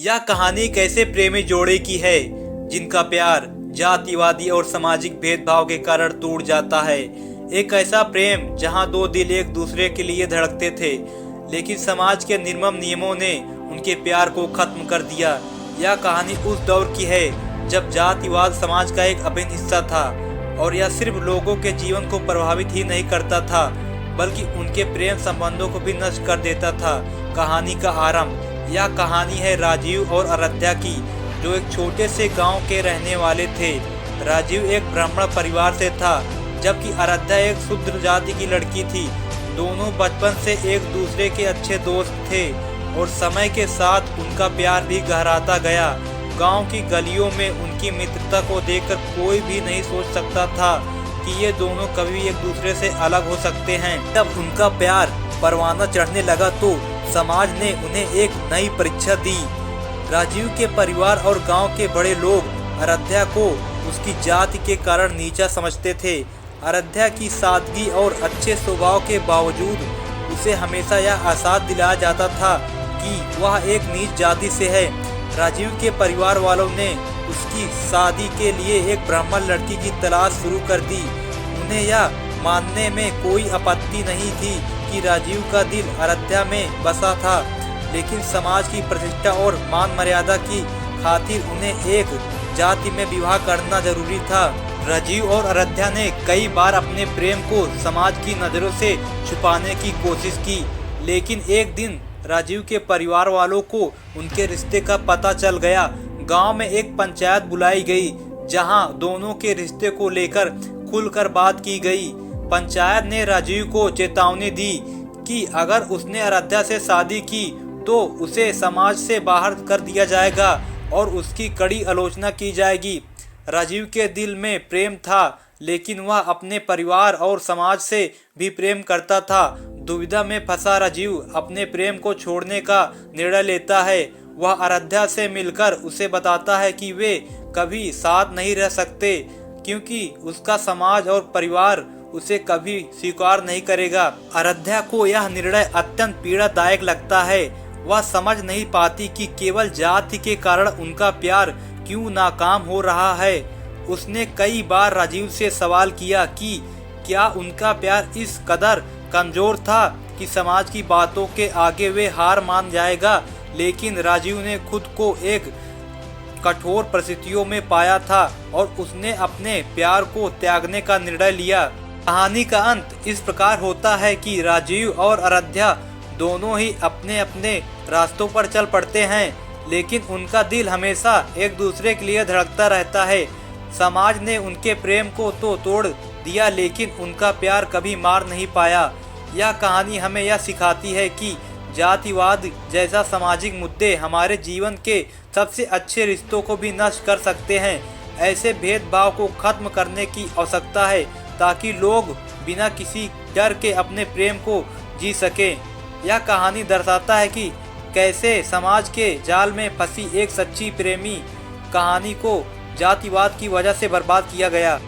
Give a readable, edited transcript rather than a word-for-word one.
यह कहानी कैसे प्रेमी जोड़े की है जिनका प्यार जातिवादी और सामाजिक भेदभाव के कारण टूट जाता है। एक ऐसा प्रेम जहां दो दिल एक दूसरे के लिए धड़कते थे, लेकिन समाज के निर्मम नियमों ने उनके प्यार को खत्म कर दिया। यह कहानी उस दौर की है जब जातिवाद समाज का एक अभिन्न हिस्सा था, और यह सिर्फ लोगों के जीवन को प्रभावित ही नहीं करता था बल्कि उनके प्रेम संबंधों को भी नष्ट कर देता था। कहानी का आरंभ। यह कहानी है राजीव और आराध्या की, जो एक छोटे से गांव के रहने वाले थे। राजीव एक ब्राह्मण परिवार से था, जबकि आराध्या एक शूद्र जाति की लड़की थी। दोनों बचपन से एक दूसरे के अच्छे दोस्त थे और समय के साथ उनका प्यार भी गहराता गया। गांव की गलियों में उनकी मित्रता को देखकर कोई भी नहीं सोच सकता था कि ये दोनों कभी एक दूसरे से अलग हो सकते हैं। जब उनका प्यार परवाना चढ़ने लगा तो समाज ने उन्हें एक नई परीक्षा दी। राजीव के परिवार और गांव के बड़े लोग आराध्या को उसकी जाति के कारण नीचा समझते थे। आराध्या की सादगी और अच्छे स्वभाव के बावजूद उसे हमेशा यह एहसास दिलाया जाता था कि वह एक नीच जाति से है। राजीव के परिवार वालों ने उसकी शादी के लिए एक ब्राह्मण लड़की की तलाश शुरू कर दी। उन्हें यह मानने में कोई आपत्ति नहीं थी कि राजीव का दिल आराध्या में बसा था, लेकिन समाज की प्रतिष्ठा और मान मर्यादा की खातिर उन्हें एक जाति में विवाह करना जरूरी था। राजीव और आराध्या ने कई बार अपने प्रेम को समाज की नज़रों से छुपाने की कोशिश की, लेकिन एक दिन राजीव के परिवार वालों को उनके रिश्ते का पता चल गया। गांव में एक पंचायत बुलाई गई, जहां दोनों के रिश्ते को लेकर खुलकर बात की गई। पंचायत ने राजीव को चेतावनी दी कि अगर उसने आराध्या से शादी की तो उसे समाज से बाहर कर दिया जाएगा और उसकी कड़ी आलोचना की जाएगी। राजीव के दिल में प्रेम था, लेकिन वह अपने परिवार और समाज से भी प्रेम करता था। दुविधा में फंसा राजीव अपने प्रेम को छोड़ने का निर्णय लेता है। वह आराध्या से मिलकर उसे बताता है कि वे कभी साथ नहीं रह सकते, क्योंकि उसका समाज और परिवार उसे कभी स्वीकार नहीं करेगा। आराध्या को यह निर्णय अत्यंत पीड़ादायक लगता है। वह समझ नहीं पाती कि केवल जाति के कारण उनका प्यार क्यों नाकाम हो रहा है। उसने कई बार राजीव से सवाल किया कि क्या उनका प्यार इस कदर कमजोर था कि समाज की बातों के आगे वे हार मान जाएगा, लेकिन राजीव ने खुद को एक कठोर परिस्थितियों में पाया था और उसने अपने प्यार को त्यागने का निर्णय लिया। कहानी का अंत इस प्रकार होता है कि राजीव और आराध्या दोनों ही अपने अपने रास्तों पर चल पड़ते हैं, लेकिन उनका दिल हमेशा एक दूसरे के लिए धड़कता रहता है। समाज ने उनके प्रेम को तो तोड़ दिया, लेकिन उनका प्यार कभी मार नहीं पाया। यह कहानी हमें यह सिखाती है कि जातिवाद जैसा सामाजिक मुद्दे हमारे जीवन के सबसे अच्छे रिश्तों को भी नष्ट कर सकते हैं। ऐसे भेदभाव को खत्म करने की आवश्यकता है, ताकि लोग बिना किसी डर के अपने प्रेम को जी सकें। यह कहानी दर्शाता है कि कैसे समाज के जाल में फंसी एक सच्ची प्रेमी कहानी को जातिवाद की वजह से बर्बाद किया गया।